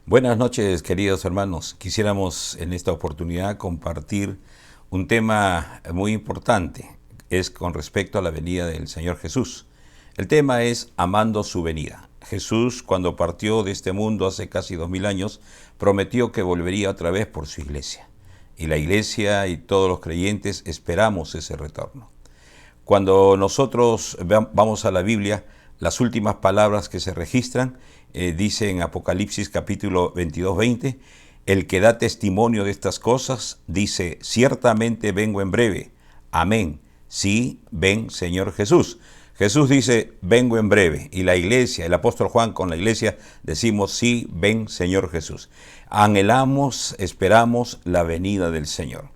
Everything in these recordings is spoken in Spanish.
Buenas noches, queridos hermanos. Quisiéramos en esta oportunidad compartir un tema muy importante. Es con respecto a la venida del Señor Jesús. El tema es amando su venida. Jesús, cuando partió de este mundo hace casi 2000 años, prometió que volvería otra vez por su iglesia. Y la iglesia y todos los creyentes esperamos ese retorno. Cuando nosotros vamos a la Biblia, las últimas palabras que se registran, dice en Apocalipsis capítulo 22:20, el que da testimonio de estas cosas dice, ciertamente vengo en breve. Amén. Sí, ven Señor Jesús. Jesús dice, vengo en breve. Y la iglesia, el apóstol Juan con la iglesia, decimos, sí, ven Señor Jesús. Anhelamos, esperamos la venida del Señor.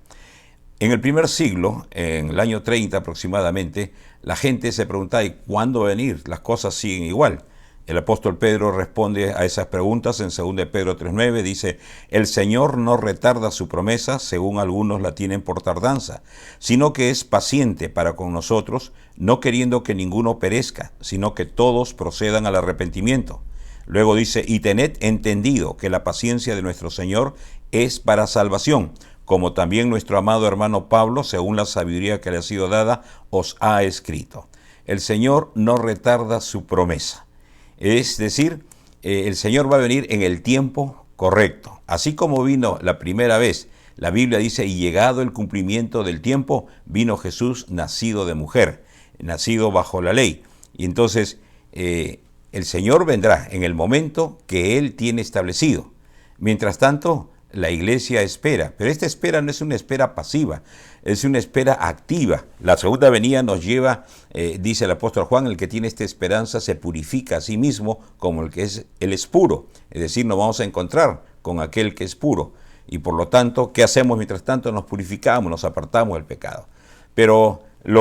En el primer siglo, en el año 30 aproximadamente, la gente se preguntaba, ¿y cuándo va a venir? Las cosas siguen igual. El apóstol Pedro responde a esas preguntas en 2 de Pedro 3:9, dice, el Señor no retarda su promesa, según algunos la tienen por tardanza, sino que es paciente para con nosotros, no queriendo que ninguno perezca, sino que todos procedan al arrepentimiento. Luego dice, y tened entendido que la paciencia de nuestro Señor es para salvación, como también nuestro amado hermano Pablo, según la sabiduría que le ha sido dada, os ha escrito. El Señor no retarda su promesa. Es decir, el Señor va a venir en el tiempo correcto. Así como vino la primera vez, la Biblia dice, y llegado el cumplimiento del tiempo, vino Jesús nacido de mujer, nacido bajo la ley. Y entonces el Señor vendrá en el momento que Él tiene establecido. Mientras tanto, la iglesia espera, pero esta espera no es una espera pasiva, es una espera activa. La segunda venida nos lleva, dice el apóstol Juan, el que tiene esta esperanza se purifica a sí mismo como el que él es puro. Es decir, nos vamos a encontrar con aquel que es puro. Y por lo tanto, ¿qué hacemos mientras tanto? Nos purificamos, nos apartamos del pecado. Pero el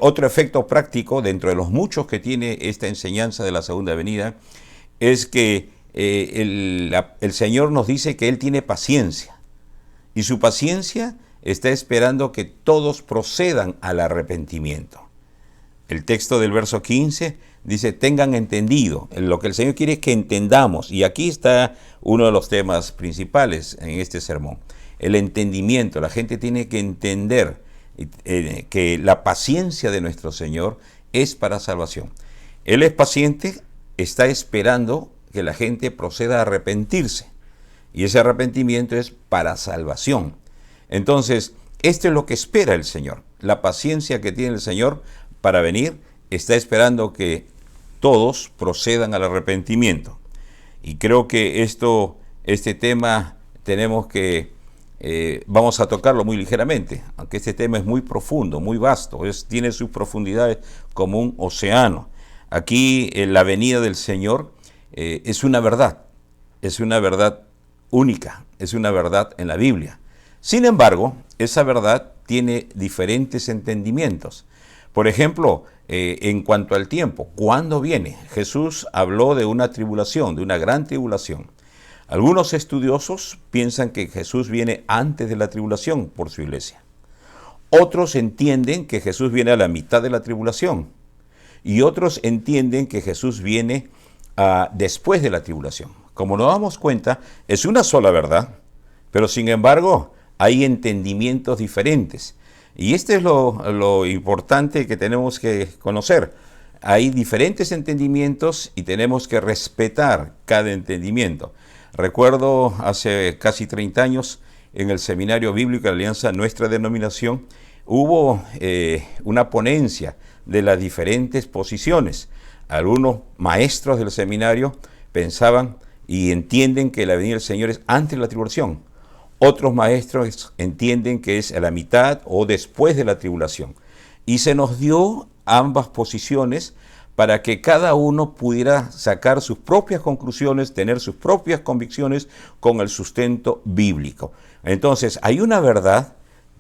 otro efecto práctico, dentro de los muchos que tiene esta enseñanza de la segunda venida, es que el Señor nos dice que Él tiene paciencia y su paciencia está esperando que todos procedan al arrepentimiento. El texto del verso 15 dice, tengan entendido. Lo que el Señor quiere es que entendamos, y aquí está uno de los temas principales en este sermón, el entendimiento. La gente tiene que entender que la paciencia de nuestro Señor es para salvación. Él es paciente, está esperando que la gente proceda a arrepentirse. Y ese arrepentimiento es para salvación. Entonces, esto es lo que espera el Señor. La paciencia que tiene el Señor para venir está esperando que todos procedan al arrepentimiento. Y creo que este tema tenemos que, vamos a tocarlo muy ligeramente, aunque este tema es muy profundo, muy vasto, tiene sus profundidades como un océano. Aquí la venida del Señor es una verdad única, es una verdad en la Biblia. Sin embargo, esa verdad tiene diferentes entendimientos. Por ejemplo, en cuanto al tiempo, ¿cuándo viene? Jesús habló de una tribulación, de una gran tribulación. Algunos estudiosos piensan que Jesús viene antes de la tribulación por su iglesia. Otros entienden que Jesús viene a la mitad de la tribulación. Y otros entienden que Jesús viene después de la tribulación. Como nos damos cuenta, es una sola verdad, pero sin embargo hay entendimientos diferentes. Y este es lo importante que tenemos que conocer. Hay diferentes entendimientos y tenemos que respetar cada entendimiento. Recuerdo hace casi 30 años en el Seminario Bíblico de la Alianza, nuestra denominación, hubo una ponencia de las diferentes posiciones. Algunos maestros del seminario pensaban y entienden que la venida del Señor es antes de la tribulación. Otros maestros entienden que es a la mitad o después de la tribulación. Y se nos dio ambas posiciones para que cada uno pudiera sacar sus propias conclusiones, tener sus propias convicciones con el sustento bíblico. Entonces, hay una verdad,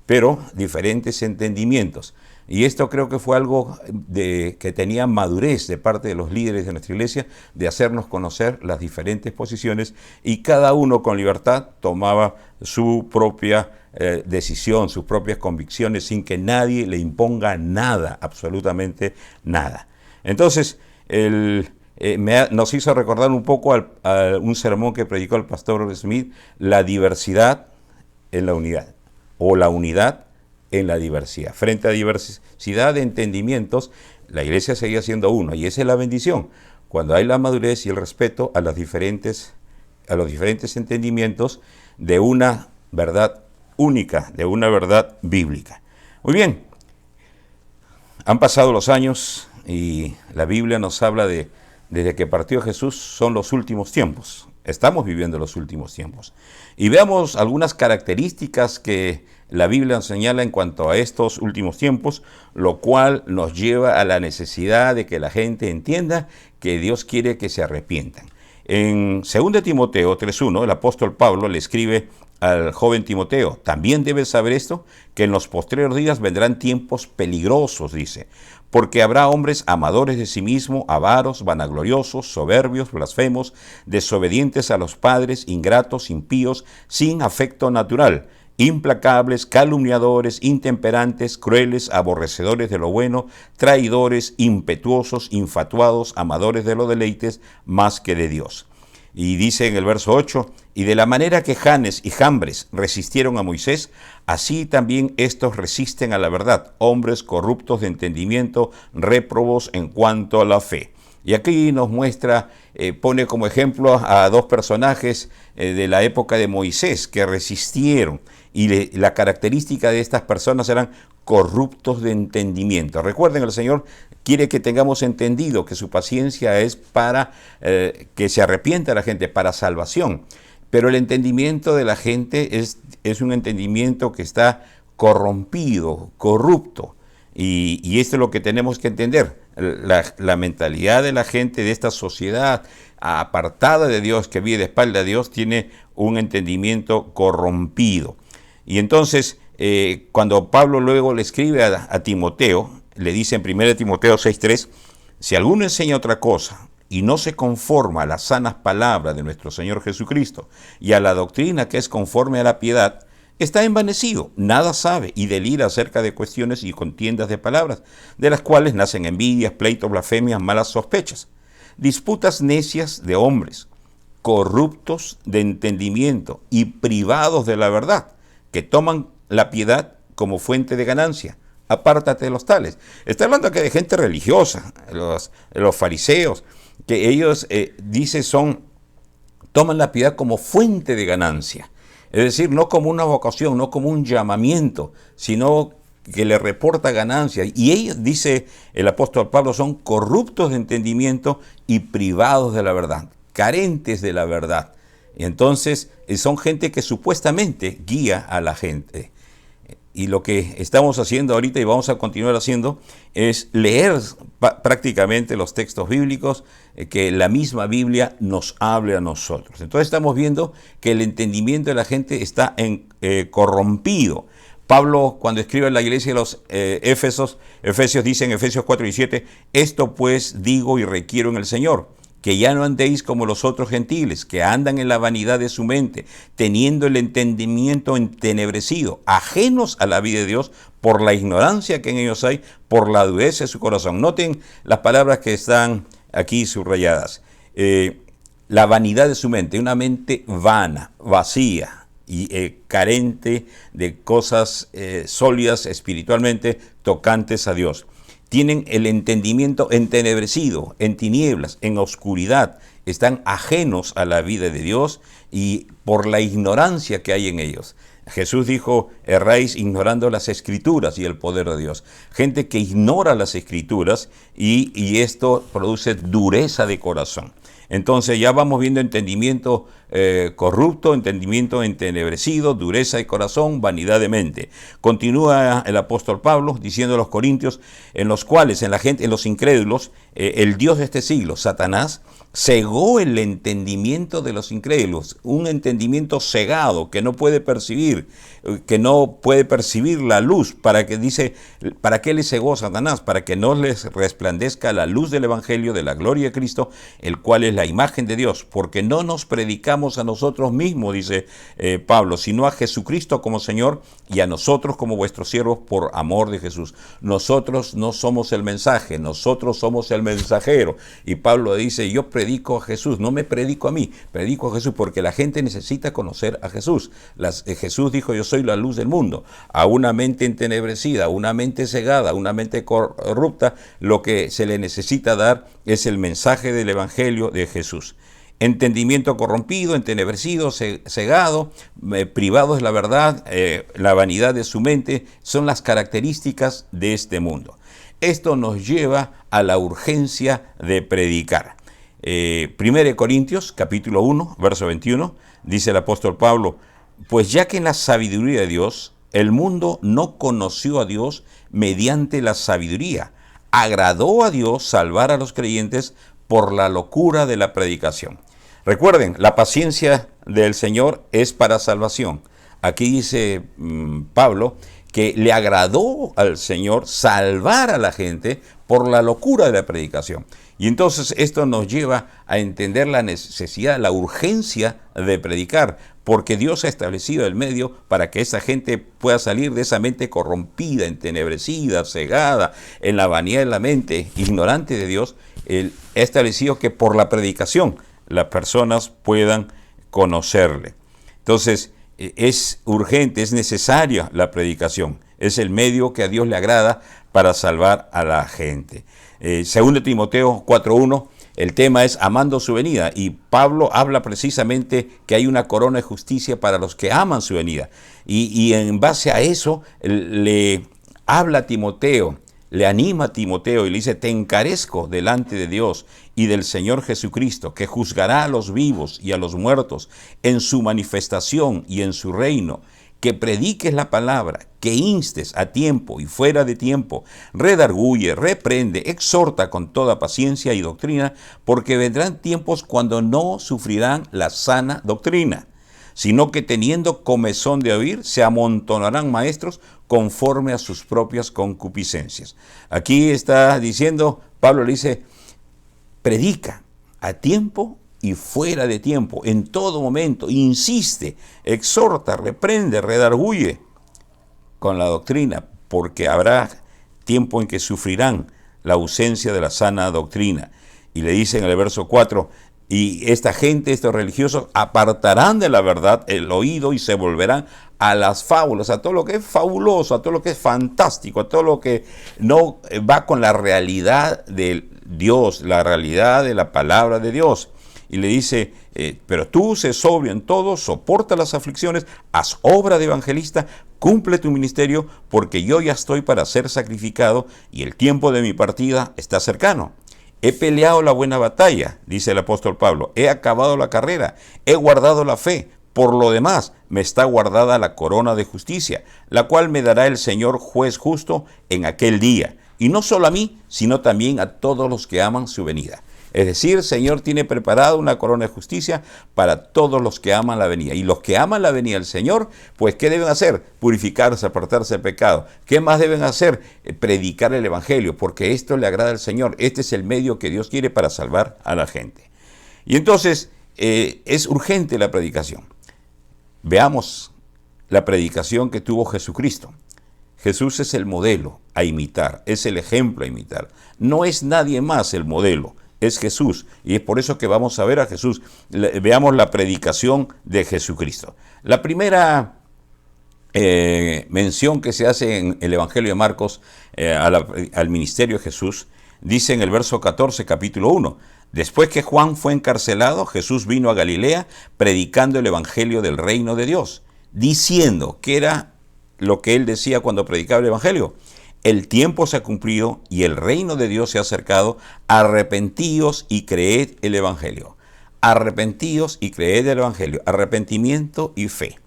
pero diferentes entendimientos. Y esto creo que fue algo que tenía madurez de parte de los líderes de nuestra iglesia, de hacernos conocer las diferentes posiciones, y cada uno con libertad tomaba su propia decisión, sus propias convicciones, sin que nadie le imponga nada, absolutamente nada. Entonces, nos hizo recordar un poco a un sermón que predicó el pastor Smith, la diversidad en la unidad, o la unidad en la diversidad. Frente a diversidad de entendimientos, la iglesia seguía siendo uno, y esa es la bendición, cuando hay la madurez y el respeto a los diferentes entendimientos de una verdad única, de una verdad bíblica. Muy bien, han pasado los años y la Biblia nos habla desde que partió Jesús son los últimos tiempos. Estamos viviendo los últimos tiempos. Y veamos algunas características que la Biblia nos señala en cuanto a estos últimos tiempos, lo cual nos lleva a la necesidad de que la gente entienda que Dios quiere que se arrepientan. En 2 Timoteo 3:1, el apóstol Pablo le escribe al joven Timoteo: también debes saber esto, que en los postreros días vendrán tiempos peligrosos, dice, porque habrá hombres amadores de sí mismos, avaros, vanagloriosos, soberbios, blasfemos, desobedientes a los padres, ingratos, impíos, sin afecto natural, implacables, calumniadores, intemperantes, crueles, aborrecedores de lo bueno, traidores, impetuosos, infatuados, amadores de los deleites más que de Dios. Y dice en el verso 8, y de la manera que Janes y Jambres resistieron a Moisés, así también estos resisten a la verdad, hombres corruptos de entendimiento, réprobos en cuanto a la fe. Y aquí nos muestra, pone como ejemplo a dos personajes de la época de Moisés que resistieron. Y la característica de estas personas eran corruptos de entendimiento. Recuerden, el Señor quiere que tengamos entendido que su paciencia es para que se arrepienta la gente, para salvación. Pero el entendimiento de la gente es un entendimiento que está corrompido, corrupto. Y esto es lo que tenemos que entender. La mentalidad de la gente de esta sociedad apartada de Dios, que vive de espalda a Dios, tiene un entendimiento corrompido. Y entonces, cuando Pablo luego le escribe a Timoteo, le dice en 1 Timoteo 6:3, si alguno enseña otra cosa y no se conforma a las sanas palabras de nuestro Señor Jesucristo y a la doctrina que es conforme a la piedad, está envanecido, nada sabe y delira acerca de cuestiones y contiendas de palabras, de las cuales nacen envidias, pleitos, blasfemias, malas sospechas, disputas necias de hombres, corruptos de entendimiento y privados de la verdad, que toman la piedad como fuente de ganancia. Apártate de los tales. Está hablando aquí de gente religiosa, los fariseos, que ellos, toman la piedad como fuente de ganancia. Es decir, no como una vocación, no como un llamamiento, sino que le reporta ganancia. Y ellos, dice el apóstol Pablo, son corruptos de entendimiento y privados de la verdad, carentes de la verdad. Y entonces son gente que supuestamente guía a la gente. Y lo que estamos haciendo ahorita y vamos a continuar haciendo es leer prácticamente los textos bíblicos que la misma Biblia nos hable a nosotros. Entonces estamos viendo que el entendimiento de la gente está corrompido. Pablo, cuando escribe a la iglesia de los Efesios dice en Efesios 4:17, esto pues digo y requiero en el Señor, que ya no andéis como los otros gentiles, que andan en la vanidad de su mente, teniendo el entendimiento entenebrecido, ajenos a la vida de Dios, por la ignorancia que en ellos hay, por la dureza de su corazón. Noten las palabras que están aquí subrayadas. La vanidad de su mente, una mente vana, vacía y carente de cosas sólidas espiritualmente tocantes a Dios. Tienen el entendimiento entenebrecido, en tinieblas, en oscuridad. Están ajenos a la vida de Dios y por la ignorancia que hay en ellos. Jesús dijo, erráis ignorando las Escrituras y el poder de Dios. Gente que ignora las Escrituras y esto produce dureza de corazón. Entonces ya vamos viendo entendimiento corrupto, entendimiento entenebrecido, dureza de corazón, vanidad de mente. Continúa el apóstol Pablo diciendo a los corintios, en los cuales, en los incrédulos, el Dios de este siglo, Satanás, cegó el entendimiento de los incrédulos, un entendimiento cegado que no puede percibir la luz, ¿para qué les cegó Satanás? Para que no les resplandezca la luz del Evangelio de la gloria de Cristo, el cual es la imagen de Dios, porque no nos predicamos a nosotros mismos, dice Pablo, sino a Jesucristo como Señor y a nosotros como vuestros siervos por amor de Jesús. Nosotros no somos el mensaje, nosotros somos el mensajero. Y Pablo dice, yo predico a Jesús, no me predico a mí, predico a Jesús, porque la gente necesita conocer a Jesús. Jesús dijo, yo soy la luz del mundo. A una mente entenebrecida, a una mente cegada, a una mente corrupta, lo que se le necesita dar es el mensaje del Evangelio de Jesús. Entendimiento corrompido, entenebrecido, cegado, privado de la verdad, la vanidad de su mente, son las características de este mundo. Esto nos lleva a la urgencia de predicar. 1 Corintios, capítulo 1, verso 21, dice el apóstol Pablo, pues ya que en la sabiduría de Dios, el mundo no conoció a Dios mediante la sabiduría, agradó a Dios salvar a los creyentes por la locura de la predicación. Recuerden, la paciencia del Señor es para salvación. Aquí dice Pablo que le agradó al Señor salvar a la gente por la locura de la predicación. Y entonces esto nos lleva a entender la necesidad, la urgencia de predicar, porque Dios ha establecido el medio para que esa gente pueda salir de esa mente corrompida, entenebrecida, cegada, en la vanidad de la mente, ignorante de Dios. Él ha establecido que por la predicación las personas puedan conocerle. Entonces, es urgente, es necesaria la predicación. Es el medio que a Dios le agrada para salvar a la gente. Segundo Timoteo 4:1, el tema es amando su venida. Y Pablo habla precisamente que hay una corona de justicia para los que aman su venida. Y en base a eso le habla a Timoteo, le anima a Timoteo y le dice, te encarezco delante de Dios y del Señor Jesucristo, que juzgará a los vivos y a los muertos en su manifestación y en su reino, que prediques la palabra, que instes a tiempo y fuera de tiempo, redarguye, reprende, exhorta con toda paciencia y doctrina, porque vendrán tiempos cuando no sufrirán la sana doctrina, sino que teniendo comezón de oír, se amontonarán maestros conforme a sus propias concupiscencias. Aquí está diciendo, Pablo le dice, predica a tiempo y fuera de tiempo, en todo momento, insiste, exhorta, reprende, redarguye con la doctrina, porque habrá tiempo en que sufrirán la ausencia de la sana doctrina. Y le dice en el verso 4, y esta gente, estos religiosos, apartarán de la verdad el oído y se volverán a las fábulas, a todo lo que es fabuloso, a todo lo que es fantástico, a todo lo que no va con la realidad de Dios, la realidad de la palabra de Dios. Y le dice, pero tú sé sobrio en todo, soporta las aflicciones, haz obra de evangelista, cumple tu ministerio, porque yo ya estoy para ser sacrificado y el tiempo de mi partida está cercano. He peleado la buena batalla, dice el apóstol Pablo, he acabado la carrera, he guardado la fe. Por lo demás, me está guardada la corona de justicia, la cual me dará el Señor juez justo en aquel día. Y no solo a mí, sino también a todos los que aman su venida. Es decir, el Señor tiene preparado una corona de justicia para todos los que aman la venida. Y los que aman la venida del Señor, pues, ¿qué deben hacer? Purificarse, apartarse del pecado. ¿Qué más deben hacer? Predicar el Evangelio, porque esto le agrada al Señor. Este es el medio que Dios quiere para salvar a la gente. Y entonces, es urgente la predicación. Veamos la predicación que tuvo Jesucristo. Jesús es el modelo a imitar, es el ejemplo a imitar. No es nadie más el modelo, es Jesús. Y es por eso que vamos a ver a Jesús. Veamos la predicación de Jesucristo. La primera mención que se hace en el Evangelio de Marcos al ministerio de Jesús, dice en el verso 14, capítulo 1, después que Juan fue encarcelado, Jesús vino a Galilea predicando el Evangelio del reino de Dios, diciendo, que era lo que él decía cuando predicaba el Evangelio, el tiempo se ha cumplido y el reino de Dios se ha acercado, arrepentíos y creed el Evangelio. Arrepentíos y creed el Evangelio, arrepentimiento y fe.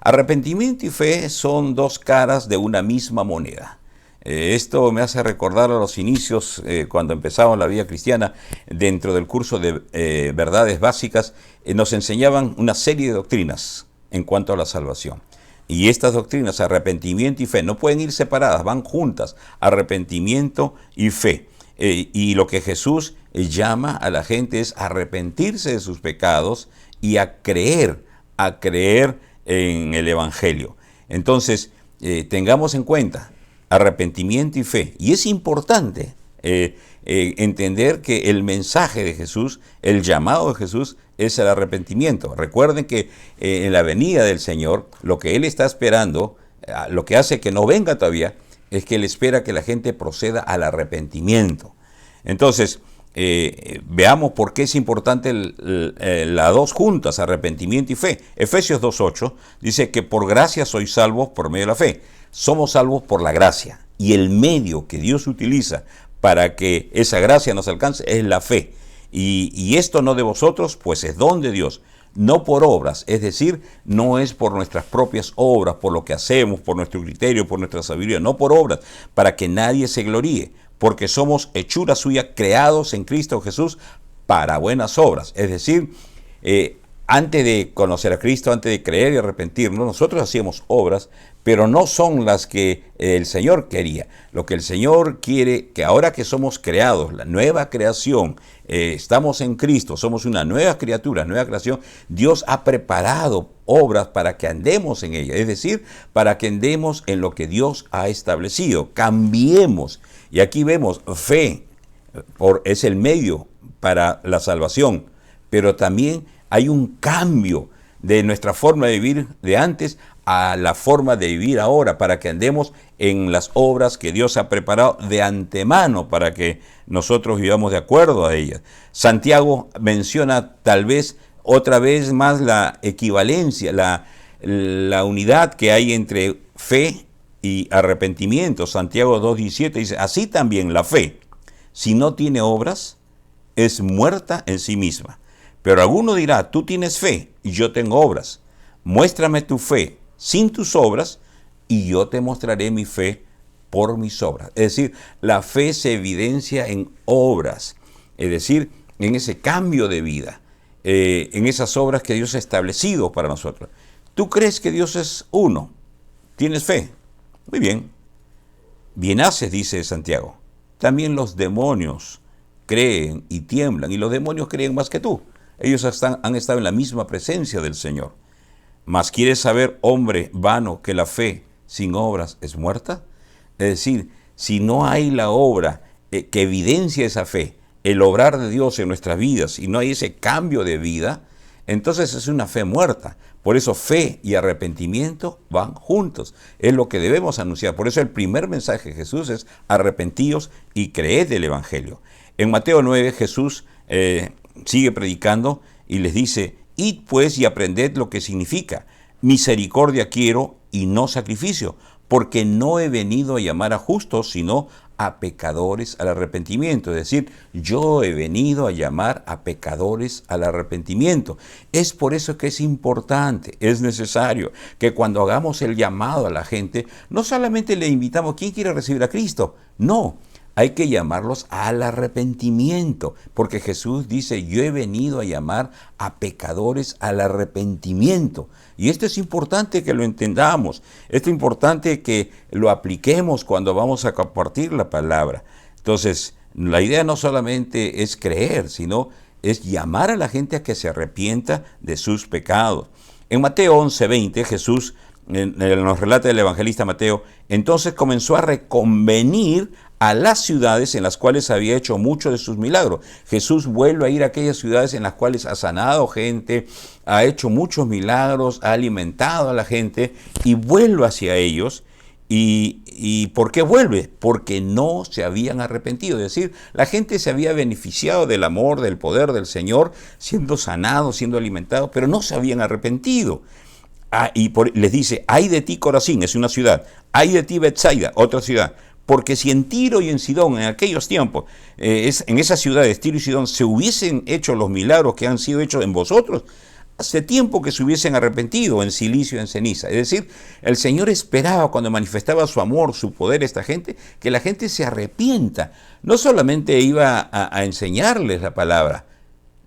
Arrepentimiento y fe son dos caras de una misma moneda. Esto me hace recordar a los inicios, cuando empezamos la vida cristiana, dentro del curso de verdades básicas, nos enseñaban una serie de doctrinas en cuanto a la salvación. Y estas doctrinas, arrepentimiento y fe, no pueden ir separadas, van juntas, arrepentimiento y fe. Y lo que Jesús llama a la gente es arrepentirse de sus pecados y a creer en el Evangelio. Entonces, tengamos en cuenta arrepentimiento y fe. Y es importante entender que el mensaje de Jesús, el llamado de Jesús, es el arrepentimiento. Recuerden que en la venida del Señor, lo que Él está esperando, lo que hace que no venga todavía, es que Él espera que la gente proceda al arrepentimiento. Entonces, veamos por qué es importante las dos juntas, arrepentimiento y fe. Efesios 2:8 dice que por gracia sois salvos por medio de la fe. Somos salvos por la gracia, y el medio que Dios utiliza para que esa gracia nos alcance es la fe. Y esto no de vosotros, pues es don de Dios, no por obras, es decir, no es por nuestras propias obras, por lo que hacemos, por nuestro criterio, por nuestra sabiduría, no por obras, para que nadie se gloríe, porque somos hechura suya, creados en Cristo Jesús para buenas obras. Es decir, antes de conocer a Cristo, antes de creer y arrepentirnos, nosotros hacíamos obras, pero no son las que el Señor quería. Lo que el Señor quiere, que ahora que somos creados, la nueva creación, estamos en Cristo, somos una nueva criatura, nueva creación, Dios ha preparado obras para que andemos en ellas, es decir, para que andemos en lo que Dios ha establecido, cambiemos. Y aquí vemos fe, es el medio para la salvación, pero también hay un cambio de nuestra forma de vivir de antes a la forma de vivir ahora, para que andemos en las obras que Dios ha preparado de antemano para que nosotros vivamos de acuerdo a ellas. Santiago menciona tal vez otra vez más la equivalencia, la unidad que hay entre fe y arrepentimiento. Santiago 2:17 dice, así también la fe, si no tiene obras, es muerta en sí misma. Pero alguno dirá, tú tienes fe y yo tengo obras. Muéstrame tu fe sin tus obras y yo te mostraré mi fe por mis obras. Es decir, la fe se evidencia en obras, es decir, en ese cambio de vida, en esas obras que Dios ha establecido para nosotros. ¿Tú crees que Dios es uno? ¿Tienes fe? Muy bien. Bien haces, dice Santiago. También los demonios creen y tiemblan, y los demonios creen más que tú. Ellos han estado en la misma presencia del Señor. ¿Mas quieres saber, hombre vano, que la fe sin obras es muerta? Es decir, si no hay la obra que evidencia esa fe, el obrar de Dios en nuestras vidas, y no hay ese cambio de vida, entonces es una fe muerta. Por eso fe y arrepentimiento van juntos. Es lo que debemos anunciar. Por eso el primer mensaje de Jesús es arrepentíos y creed el Evangelio. En Mateo 9 Jesús sigue predicando y les dice, id pues y aprended lo que significa, misericordia quiero y no sacrificio, porque no he venido a llamar a justos, sino a pecadores al arrepentimiento. Es decir, yo he venido a llamar a pecadores al arrepentimiento. Es por eso que es importante, es necesario que cuando hagamos el llamado a la gente, no solamente le invitamos, ¿quién quiere recibir a Cristo? No. Hay que llamarlos al arrepentimiento, porque Jesús dice, yo he venido a llamar a pecadores al arrepentimiento. Y esto es importante que lo entendamos, esto es importante que lo apliquemos cuando vamos a compartir la palabra. Entonces, la idea no solamente es creer, sino es llamar a la gente a que se arrepienta de sus pecados. En Mateo 11:20, Jesús nos relata el evangelista Mateo, entonces comenzó a reconvenir a las ciudades en las cuales había hecho muchos de sus milagros. Jesús vuelve a ir a aquellas ciudades en las cuales ha sanado gente, ha hecho muchos milagros, ha alimentado a la gente y vuelve hacia ellos. ¿Y por qué vuelve? Porque no se habían arrepentido. Es decir, la gente se había beneficiado del amor, del poder del Señor, siendo sanado, siendo alimentado, pero no se habían arrepentido. Les dice, ay de ti Corazín, es una ciudad, ay de ti Betsaida, otra ciudad, porque si en Tiro y en Sidón en aquellos tiempos, en esas ciudades Tiro y Sidón se hubiesen hecho los milagros que han sido hechos en vosotros, hace tiempo que se hubiesen arrepentido en silicio, en ceniza. Es decir, el Señor esperaba cuando manifestaba su amor, su poder a esta gente, que la gente se arrepienta. No solamente iba a enseñarles la palabra,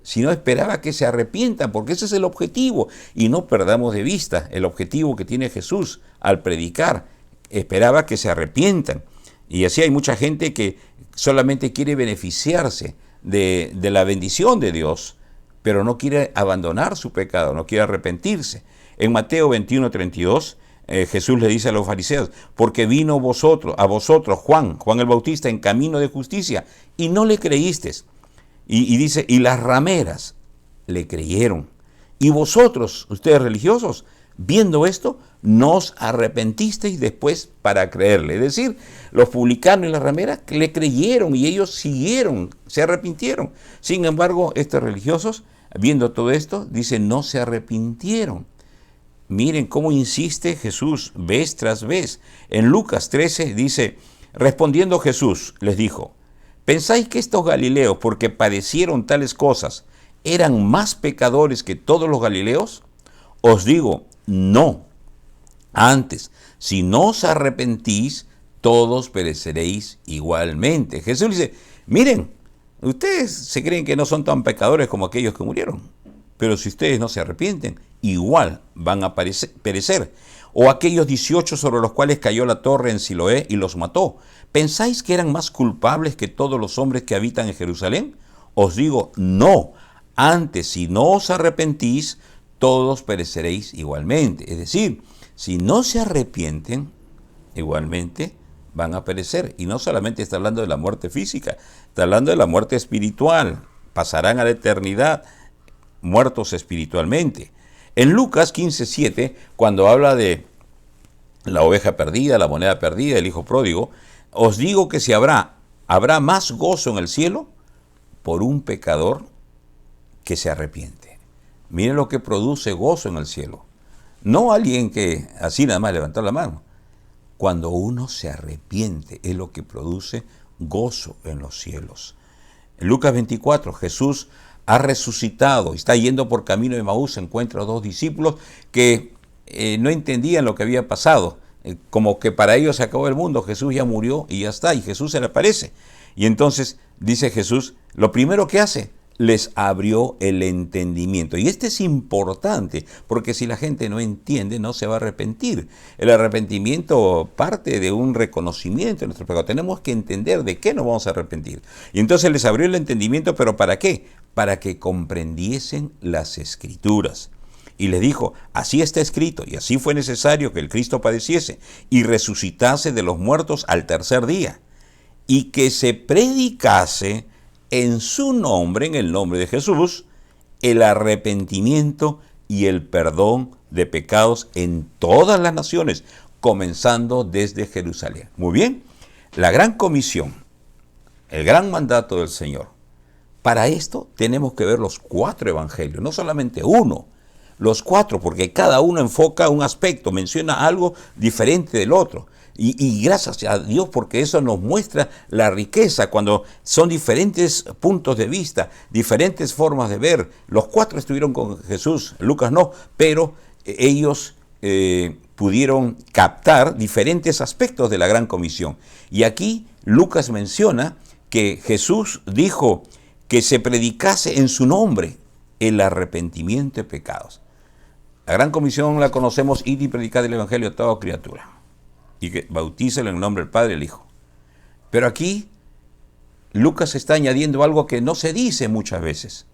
sino esperaba que se arrepientan, porque ese es el objetivo. Y no perdamos de vista el objetivo que tiene Jesús al predicar. Esperaba que se arrepientan. Y así hay mucha gente que solamente quiere beneficiarse de la bendición de Dios, pero no quiere abandonar su pecado, no quiere arrepentirse. En Mateo 21:32, Jesús le dice a los fariseos, porque vino a vosotros Juan el Bautista en camino de justicia, y no le creísteis. Y dice, y las rameras le creyeron. Y vosotros, ustedes religiosos, viendo esto, no os arrepentisteis después para creerle. Es decir, los publicanos y las rameras le creyeron y ellos siguieron, se arrepintieron. Sin embargo, estos religiosos, viendo todo esto, dicen, no se arrepintieron. Miren cómo insiste Jesús vez tras vez. En Lucas 13 dice, respondiendo Jesús, les dijo, ¿pensáis que estos galileos, porque padecieron tales cosas, eran más pecadores que todos los galileos? Os digo, no. Antes, si no os arrepentís, todos pereceréis igualmente. Jesús dice, miren, ustedes se creen que no son tan pecadores como aquellos que murieron, pero si ustedes no se arrepienten, igual van a perecer. O aquellos 18 sobre los cuales cayó la torre en Siloé y los mató, ¿pensáis que eran más culpables que todos los hombres que habitan en Jerusalén? Os digo, no. Antes, si no os arrepentís, todos pereceréis igualmente. Es decir, si no se arrepienten, igualmente van a perecer. Y no solamente está hablando de la muerte física, está hablando de la muerte espiritual. Pasarán a la eternidad muertos espiritualmente. En Lucas 15:7, cuando habla de la oveja perdida, la moneda perdida, el hijo pródigo, os digo que si habrá más gozo en el cielo por un pecador que se arrepiente. Miren lo que produce gozo en el cielo. No alguien que así nada más levantó la mano. Cuando uno se arrepiente es lo que produce gozo en los cielos. En Lucas 24, Jesús ha resucitado, está yendo por camino de Emaús, se encuentra a dos discípulos que no entendían lo que había pasado, como que para ellos se acabó el mundo, Jesús ya murió y ya está, y Jesús se le aparece. Y entonces dice Jesús, lo primero que hace, les abrió el entendimiento. Y este es importante, porque si la gente no entiende, no se va a arrepentir. El arrepentimiento parte de un reconocimiento de nuestro pecado. Tenemos que entender de qué nos vamos a arrepentir. Y entonces les abrió el entendimiento, ¿pero para qué? Para que comprendiesen las Escrituras. Y les dijo, así está escrito, y así fue necesario que el Cristo padeciese y resucitase de los muertos al tercer día, y que se predicase en su nombre, en el nombre de Jesús, el arrepentimiento y el perdón de pecados en todas las naciones, comenzando desde Jerusalén. Muy bien, la gran comisión, el gran mandato del Señor. Para esto tenemos que ver los 4 evangelios, no solamente uno, los 4, porque cada uno enfoca un aspecto, menciona algo diferente del otro. Y gracias a Dios, porque eso nos muestra la riqueza cuando son diferentes puntos de vista, diferentes formas de ver. Los 4 estuvieron con Jesús, Lucas no, pero ellos pudieron captar diferentes aspectos de la gran comisión. Y aquí Lucas menciona que Jesús dijo que se predicase en su nombre el arrepentimiento de pecados. La gran comisión la conocemos, ir y predicar el evangelio a toda criatura, y que bautícelo en el nombre del Padre y del Hijo. Pero aquí Lucas está añadiendo algo que no se dice muchas veces.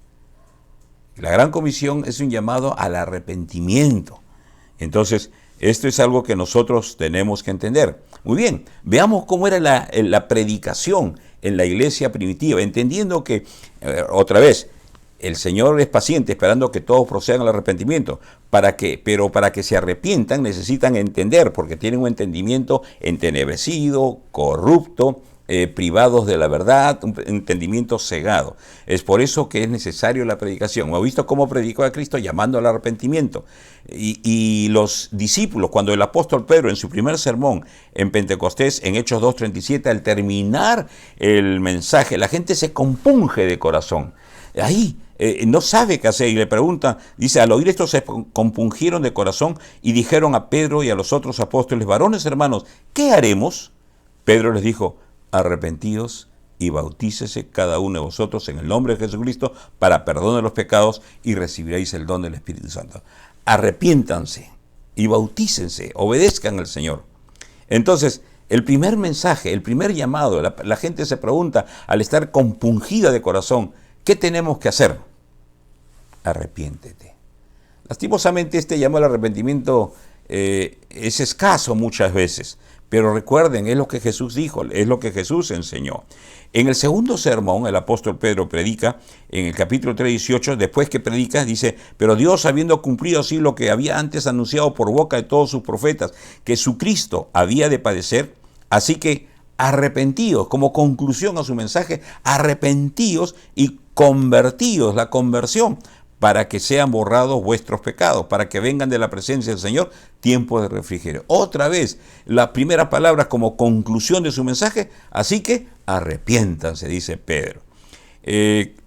La gran comisión es un llamado al arrepentimiento. Entonces, esto es algo que nosotros tenemos que entender. Muy bien, veamos cómo era la predicación en la iglesia primitiva, entendiendo que, otra vez, el Señor es paciente, esperando que todos procedan al arrepentimiento. Pero para que se arrepientan necesitan entender, porque tienen un entendimiento entenebrecido, corrupto, privados de la verdad, un entendimiento cegado. Es por eso que es necesario la predicación. Hemos visto cómo predicó a Cristo llamando al arrepentimiento. Y los discípulos, cuando el apóstol Pedro en su primer sermón en Pentecostés, en Hechos 2:37, al terminar el mensaje, la gente se compunge de corazón. Ahí no sabe qué hacer y le pregunta, dice, al oír esto se compungieron de corazón y dijeron a Pedro y a los otros apóstoles, varones hermanos, ¿qué haremos? Pedro les dijo, arrepentíos y bautícese cada uno de vosotros en el nombre de Jesucristo para perdón de los pecados y recibiréis el don del Espíritu Santo. Arrepiéntanse y bautícense, obedezcan al Señor. Entonces, el primer mensaje, el primer llamado, la gente se pregunta al estar compungida de corazón, ¿qué tenemos que hacer? Arrepiéntete. Lastimosamente este llamado al arrepentimiento es escaso muchas veces, pero recuerden, es lo que Jesús dijo, es lo que Jesús enseñó. En el segundo sermón, el apóstol Pedro predica, en el capítulo 3:18, después que predica, dice, pero Dios, habiendo cumplido así lo que había antes anunciado por boca de todos sus profetas, que su Cristo había de padecer, así que arrepentíos, como conclusión a su mensaje, arrepentíos y convertíos, la conversión, para que sean borrados vuestros pecados, para que vengan de la presencia del Señor tiempo de refrigerio. Otra vez, la primera palabra como conclusión de su mensaje, así que arrepiéntanse, dice Pedro.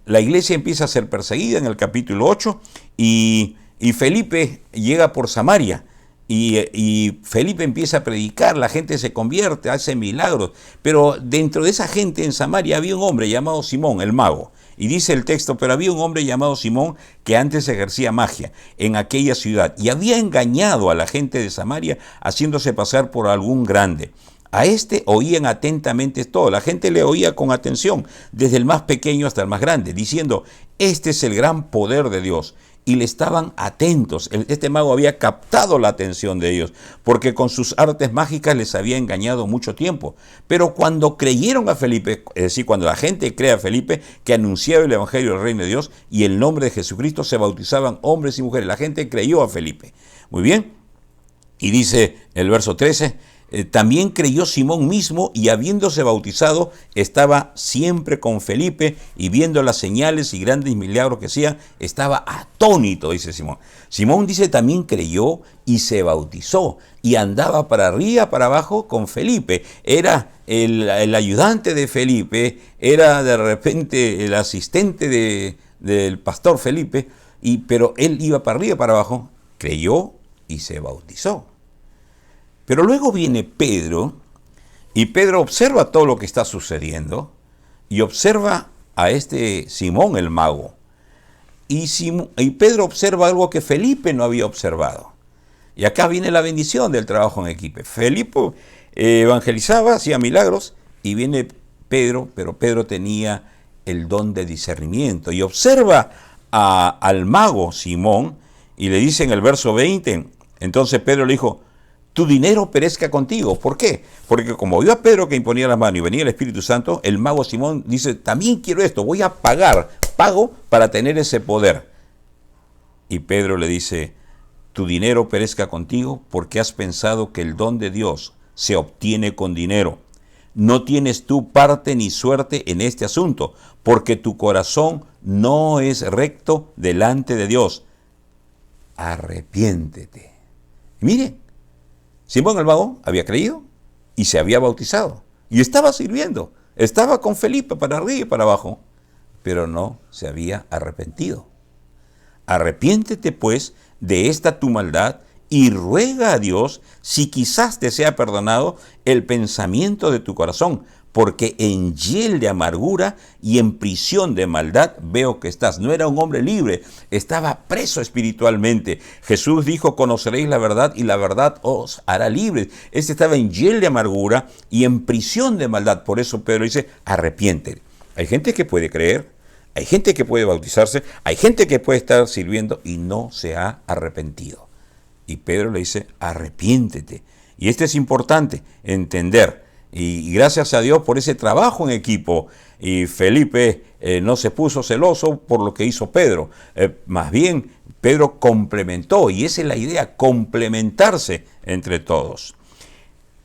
La iglesia empieza a ser perseguida en el capítulo 8 y Felipe llega por Samaria. Y Felipe empieza a predicar, la gente se convierte, hace milagros, pero dentro de esa gente en Samaria había un hombre llamado Simón, el mago. Y dice el texto, pero había un hombre llamado Simón que antes ejercía magia en aquella ciudad y había engañado a la gente de Samaria haciéndose pasar por algún grande. A este oían atentamente todo, la gente le oía con atención, desde el más pequeño hasta el más grande, diciendo, este es el gran poder de Dios. Y le estaban atentos. Este mago había captado la atención de ellos, porque con sus artes mágicas les había engañado mucho tiempo. Pero cuando creyeron a Felipe, es decir, cuando la gente cree a Felipe, que anunciaba el Evangelio del Reino de Dios, y el nombre de Jesucristo, se bautizaban hombres y mujeres. La gente creyó a Felipe. Muy bien. Y dice el verso 13, también creyó Simón mismo y habiéndose bautizado estaba siempre con Felipe y viendo las señales y grandes milagros que hacían, estaba atónito, dice Simón. Simón dice también creyó y se bautizó y andaba para arriba, para abajo con Felipe. Era el ayudante de Felipe, era de repente el asistente del pastor Felipe, pero él iba para arriba, para abajo, creyó y se bautizó. Pero luego viene Pedro, y Pedro observa todo lo que está sucediendo, y observa a este Simón el mago. Y Pedro observa algo que Felipe no había observado. Y acá viene la bendición del trabajo en equipo. Felipe evangelizaba, hacía milagros, y viene Pedro, pero Pedro tenía el don de discernimiento, y observa al mago Simón, y le dice en el verso 20, entonces Pedro le dijo, tu dinero perezca contigo. ¿Por qué? Porque como vio a Pedro que imponía la mano y venía el Espíritu Santo, el mago Simón dice, también quiero esto, voy a pago para tener ese poder. Y Pedro le dice, tu dinero perezca contigo porque has pensado que el don de Dios se obtiene con dinero. No tienes tú parte ni suerte en este asunto, porque tu corazón no es recto delante de Dios. Arrepiéntete. Miren, Simón el mago había creído y se había bautizado y estaba sirviendo, estaba con Felipe para arriba y para abajo, pero no se había arrepentido. Arrepiéntete pues de esta tu maldad y ruega a Dios si quizás te sea perdonado el pensamiento de tu corazón, porque en hiel de amargura y en prisión de maldad veo que estás. No era un hombre libre, estaba preso espiritualmente. Jesús dijo, conoceréis la verdad y la verdad os hará libres. Este estaba en hiel de amargura y en prisión de maldad. Por eso Pedro dice, arrepiéntete. Hay gente que puede creer, hay gente que puede bautizarse, hay gente que puede estar sirviendo y no se ha arrepentido. Y Pedro le dice, arrepiéntete. Y esto es importante, entender. Y gracias a Dios por ese trabajo en equipo. Y Felipe no se puso celoso por lo que hizo Pedro. Más bien, Pedro complementó. Y esa es la idea, complementarse entre todos.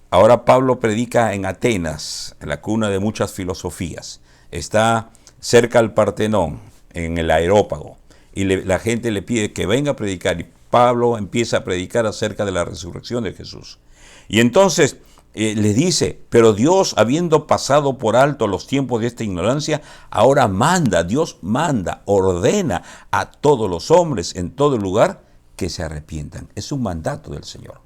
Ahora Pablo predica en Atenas, en la cuna de muchas filosofías. Está cerca al Partenón, en el Areópago. Y la gente le pide que venga a predicar. Y Pablo empieza a predicar acerca de la resurrección de Jesús. Y entonces le dice, pero Dios, habiendo pasado por alto los tiempos de esta ignorancia, ahora manda, Dios manda, ordena a todos los hombres en todo lugar que se arrepientan. Es un mandato del Señor.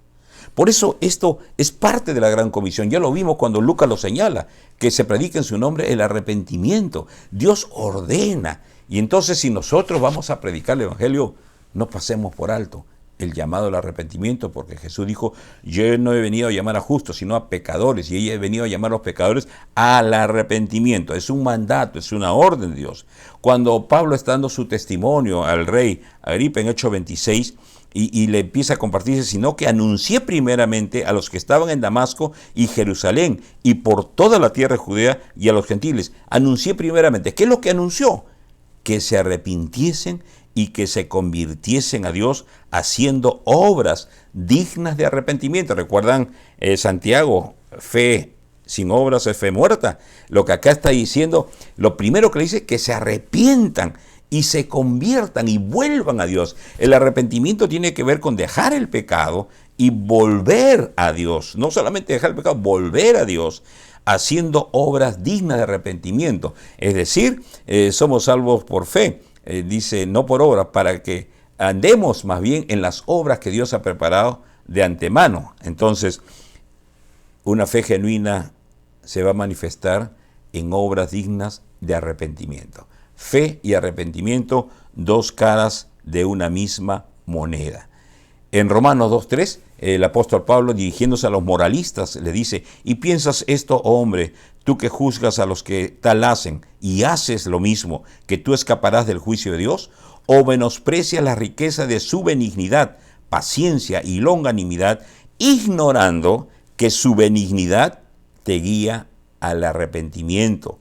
Por eso esto es parte de la gran comisión. Ya lo vimos cuando Lucas lo señala, que se predica en su nombre el arrepentimiento. Dios ordena. Y entonces si nosotros vamos a predicar el Evangelio, no pasemos por alto el llamado al arrepentimiento, porque Jesús dijo, yo no he venido a llamar a justos, sino a pecadores, y ella he venido a llamar a los pecadores al arrepentimiento. Es un mandato, es una orden de Dios. Cuando Pablo está dando su testimonio al rey Agripa en Hechos 26, y le empieza a compartirse, sino que anuncié primeramente a los que estaban en Damasco y Jerusalén, y por toda la tierra de Judea y a los gentiles. Anuncié primeramente. ¿Qué es lo que anunció? Que se arrepintiesen y que se convirtiesen a Dios haciendo obras dignas de arrepentimiento. ¿Recuerdan Santiago? Fe sin obras es fe muerta. Lo que acá está diciendo, lo primero que le dice es que se arrepientan y se conviertan y vuelvan a Dios. El arrepentimiento tiene que ver con dejar el pecado y volver a Dios. No solamente dejar el pecado, volver a Dios, haciendo obras dignas de arrepentimiento. Es decir, somos salvos por fe, dice, no por obras, para que andemos más bien en las obras que Dios ha preparado de antemano. Entonces, una fe genuina se va a manifestar en obras dignas de arrepentimiento. Fe y arrepentimiento, dos caras de una misma moneda. En Romanos 2:3, el apóstol Pablo, dirigiéndose a los moralistas, le dice, ¿y piensas esto, hombre, tú que juzgas a los que tal hacen y haces lo mismo, que tú escaparás del juicio de Dios? ¿O menosprecias la riqueza de su benignidad, paciencia y longanimidad, ignorando que su benignidad te guía al arrepentimiento?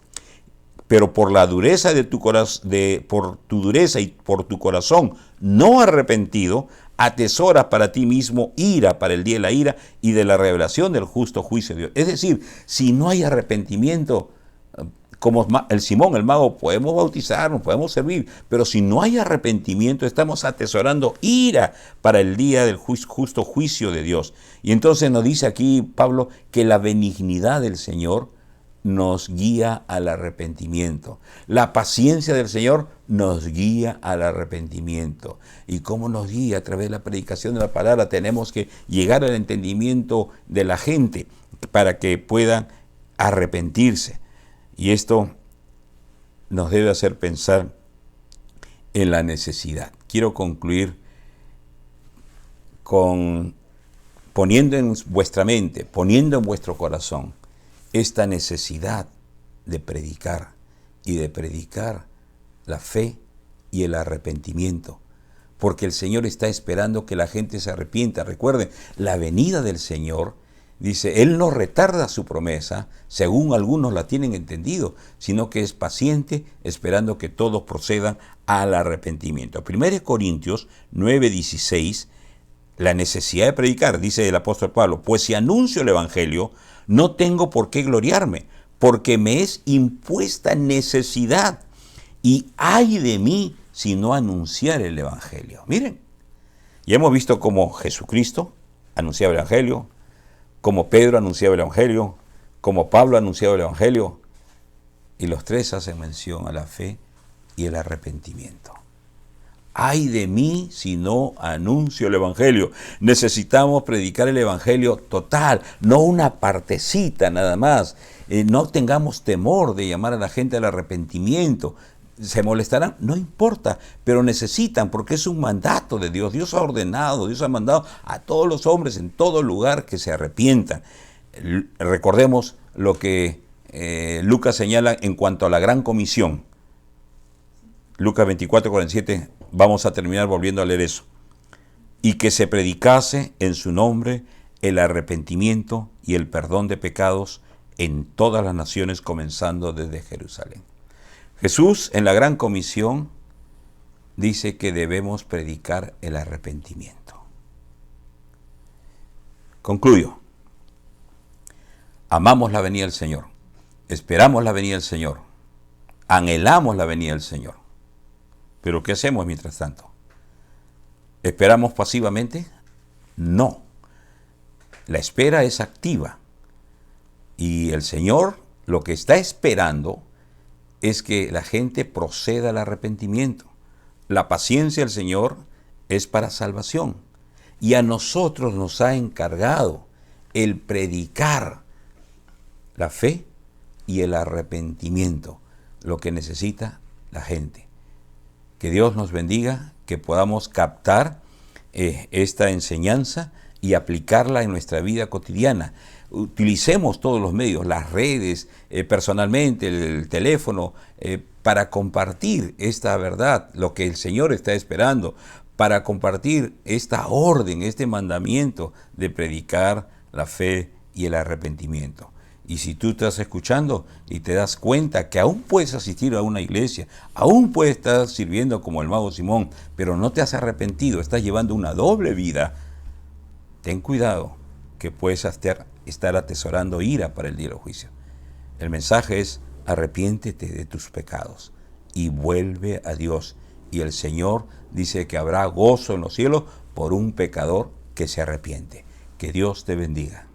Pero por la dureza de tu corazón, por tu dureza y por tu corazón no arrepentido, atesoras para ti mismo ira para el día de la ira y de la revelación del justo juicio de Dios. Es decir, si no hay arrepentimiento, como el Simón, el mago, podemos bautizarnos, podemos servir, pero si no hay arrepentimiento, estamos atesorando ira para el día del justo juicio de Dios. Y entonces nos dice aquí Pablo que la benignidad del Señor nos guía al arrepentimiento. La paciencia del Señor nos guía al arrepentimiento. ¿Y cómo nos guía? A través de la predicación de la palabra. Tenemos que llegar al entendimiento de la gente para que puedan arrepentirse. Y esto nos debe hacer pensar en la necesidad. Quiero concluir con poniendo en vuestra mente, poniendo en vuestro corazón esta necesidad de predicar y de predicar la fe y el arrepentimiento, porque el Señor está esperando que la gente se arrepienta. Recuerden, la venida del Señor, dice, Él no retarda su promesa, según algunos la tienen entendido, sino que es paciente, esperando que todos procedan al arrepentimiento. 1 Corintios 9:16, la necesidad de predicar, dice el apóstol Pablo, pues si anuncio el Evangelio, no tengo por qué gloriarme, porque me es impuesta necesidad, y ay de mí si no anunciar el Evangelio. Miren, ya hemos visto cómo Jesucristo anunciaba el Evangelio, cómo Pedro anunciaba el Evangelio, cómo Pablo anunciaba el Evangelio, y los tres hacen mención a la fe y el arrepentimiento. Ay de mí si no anuncio el Evangelio. Necesitamos predicar el Evangelio total, no una partecita nada más. No tengamos temor de llamar a la gente al arrepentimiento. ¿Se molestarán? No importa, pero necesitan, porque es un mandato de Dios. Dios ha ordenado, Dios ha mandado a todos los hombres en todo lugar que se arrepientan. Recordemos lo que Lucas señala en cuanto a la gran comisión. Lucas 24:47, vamos a terminar volviendo a leer eso. Y que se predicase en su nombre el arrepentimiento y el perdón de pecados en todas las naciones, comenzando desde Jerusalén. Jesús en la gran comisión dice que debemos predicar el arrepentimiento. Concluyo. Amamos la venida del Señor, esperamos la venida del Señor, anhelamos la venida del Señor. ¿Pero qué hacemos mientras tanto? ¿Esperamos pasivamente? No. La espera es activa. Y el Señor lo que está esperando es que la gente proceda al arrepentimiento. La paciencia del Señor es para salvación. Y a nosotros nos ha encargado el predicar la fe y el arrepentimiento, lo que necesita la gente. Que Dios nos bendiga, que podamos captar esta enseñanza y aplicarla en nuestra vida cotidiana. Utilicemos todos los medios, las redes, personalmente, el teléfono, para compartir esta verdad, lo que el Señor está esperando, para compartir esta orden, este mandamiento de predicar la fe y el arrepentimiento. Y si tú estás escuchando y te das cuenta que aún puedes asistir a una iglesia, aún puedes estar sirviendo como el mago Simón, pero no te has arrepentido, estás llevando una doble vida, ten cuidado que puedes estar atesorando ira para el día del juicio. El mensaje es: arrepiéntete de tus pecados y vuelve a Dios. Y el Señor dice que habrá gozo en los cielos por un pecador que se arrepiente. Que Dios te bendiga.